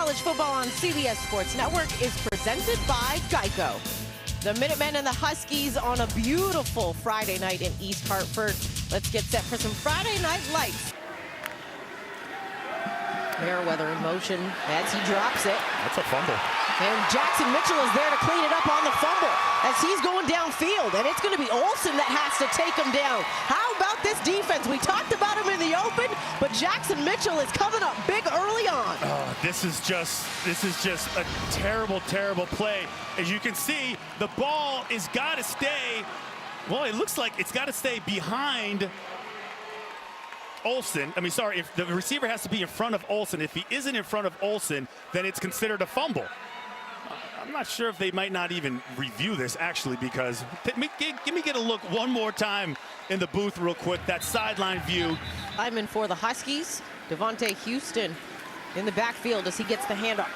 College football on CBS Sports Network is presented by Geico. The Minutemen and the Huskies on a beautiful Friday night in East Hartford. Let's get set for some Friday night lights. Merriweather in motion as he drops it. That's a fumble. And Jackson Mitchell is there to clean it up on the fumble as he's going downfield. And it's going to be Olsen that has to take him down. How about this defense? We talked about him in the open, but Jackson Mitchell is coming up big early on. This is just a terrible, terrible play. As you can see, the ball has got to stay, well, it looks like it's got to stay behind Olsen. I mean, sorry, if the receiver has to be in front of Olsen. If he isn't in front of Olsen, then it's considered a fumble. I'm not sure if they might not even review this, actually, because get a look one more time in the booth real quick, that sideline view. Lineman for the Huskies, Devontae Houston in the backfield as he gets the handoff.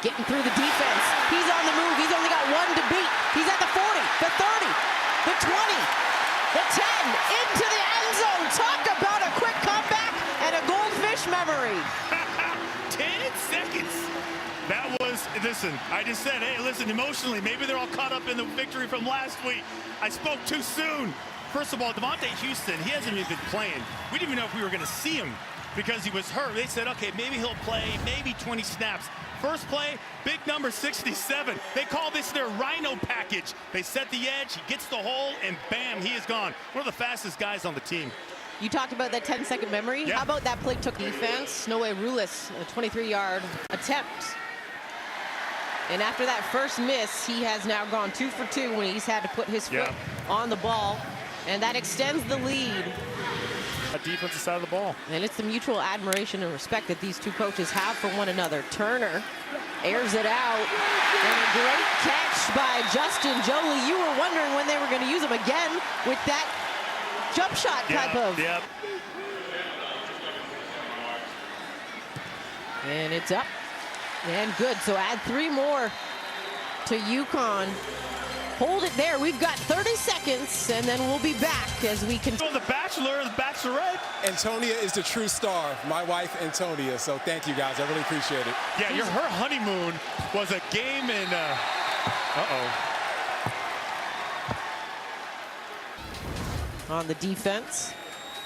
Getting through the defense. He's on the move. He's only got one to beat. He's at the 40, the 30, the 20, the 10, into the end zone. Talk about a quick comeback and a goldfish memory. 10 seconds. That was, listen, I just said, hey, listen, emotionally, maybe they're all caught up in the victory from last week. I spoke too soon. First of all, Devontae Houston, he hasn't even been playing. We didn't even know if we were going to see him because he was hurt. They said, okay, maybe he'll play, maybe 20 snaps. First play, big number 67. They call this their Rhino package. They set the edge, he gets the hole, and bam, he is gone. One of the fastest guys on the team. You talked about that 10-second memory. Yeah. How about that play took defense? Noe Rulis, a 23-yard attempt. And after that first miss, he has now gone 2 for 2 when he's had to put his foot on the ball. And that extends the lead. A defensive side of the ball. And it's the mutual admiration and respect that these two coaches have for one another. Turner airs it out. And a great catch by Justin Jolie. You were wondering when they were going to use him again with that jump shot type of. Yep. And it's up. And good, so add 3 more to UConn. Hold it there, we've got 30 seconds, and then we'll be back as we continue. The Bachelor, the Bachelorette. Antonia is the true star, my wife Antonia, so thank you guys, I really appreciate it. Yeah, her honeymoon was a game in, On the defense.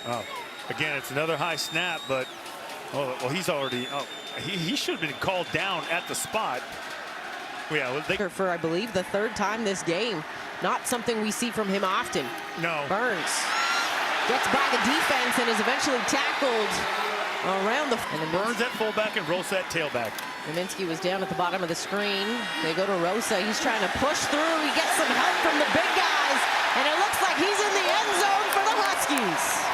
Oh, again, it's another high snap, but, well, he's already, he should have been called down at the spot. Yeah, For, I believe, the 3rd time this game. Not something we see from him often. No. Burns gets by the defense and is eventually tackled around the... And Burns at fullback and Rosa at tailback. Kaminsky was down at the bottom of the screen. They go to Rosa. He's trying to push through. He gets some help from the big guys. And it looks like he's in the end zone for the Huskies.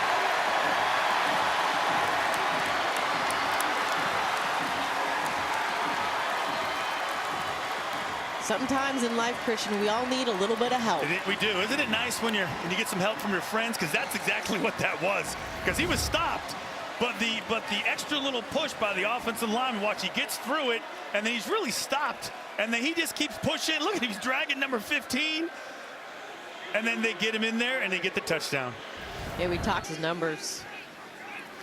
Sometimes in life, Christian, we all need a little bit of help. We do. Isn't it nice when you get some help from your friends? Because that's exactly what that was. Because he was stopped. But the extra little push by the offensive lineman, watch, he gets through it, and then he's really stopped. And then he just keeps pushing. Look at him, he's dragging number 15. And then they get him in there, and they get the touchdown. Yeah, we talked his numbers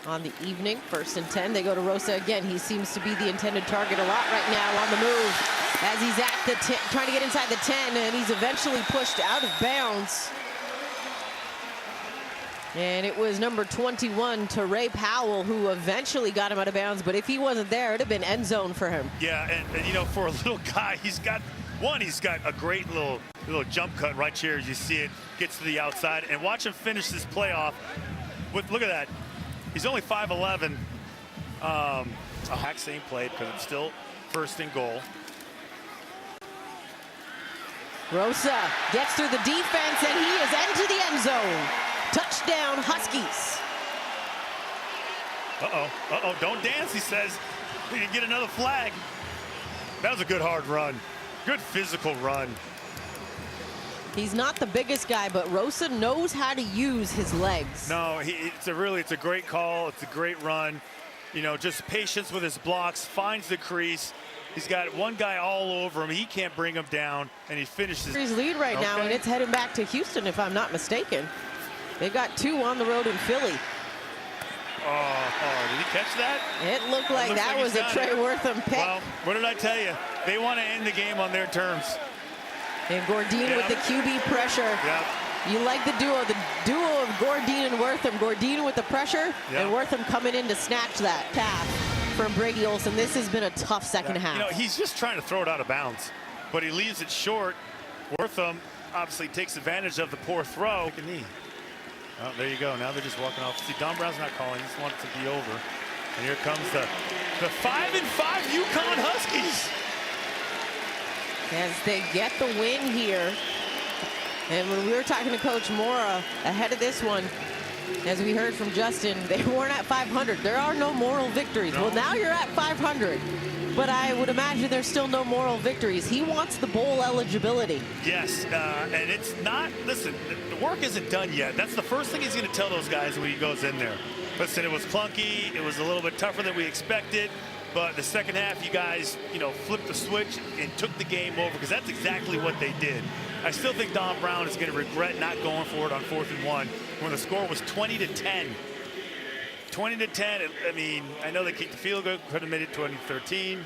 on the evening. 1st and 10. They go to Rosa again. He seems to be the intended target a lot right now on the move. As he's at the 10, trying to get inside the 10, and he's eventually pushed out of bounds. And it was number 21, Ray Powell, who eventually got him out of bounds. But if he wasn't there, it'd have been end zone for him. Yeah, and you know, for a little guy, he's got a great little jump cut right here as you see it. Gets to the outside, and watch him finish this play off with, look at that. He's only 5'11". A same play because it's still 1st and goal. Rosa gets through the defense, and he is into the end zone. Touchdown, Huskies. Don't dance, he says. We can get another flag. That was a good hard run. Good physical run. He's not the biggest guy, but Rosa knows how to use his legs. No, it's a great call. It's a great run. You know, just patience with his blocks, finds the crease. He's got one guy all over him. He can't bring him down, and he finishes. He's lead right now, and it's heading back to Houston, if I'm not mistaken. They've got 2 on the road in Philly. Did he catch that? It looked like that was a Trey Wortham pick. Well, what did I tell you? They want to end the game on their terms. And Gordine with the QB pressure. Yep. You like the duo of Gordine and Wortham. Gordine with the pressure, and Wortham coming in to snatch that pass from Brady Olson. This has been a tough second half. You know, he's just trying to throw it out of bounds, but he leaves it short. Wortham obviously takes advantage of the poor throw. Take a knee. Oh, there you go. Now they're just walking off. See, Don Brown's not calling. He just wants it to be over. And here comes the 5-5 UConn Huskies. As they get the win here. And when we were talking to Coach Mora ahead of this one, as we heard from Justin, they weren't at 500. There are no moral victories. No. Well, now you're at 500. But I would imagine there's still no moral victories. He wants the bowl eligibility. Yes, and it's not, listen, the work isn't done yet. That's the first thing he's going to tell those guys when he goes in there. Listen, it was clunky. It was a little bit tougher than we expected. But the second half, you guys, flipped the switch and took the game over, because that's exactly what they did. I still think Don Brown is going to regret not going for it on 4th and 1 when the score was 20-10. 20-10. I mean, I know they kicked the field goal, could have made it 20-13.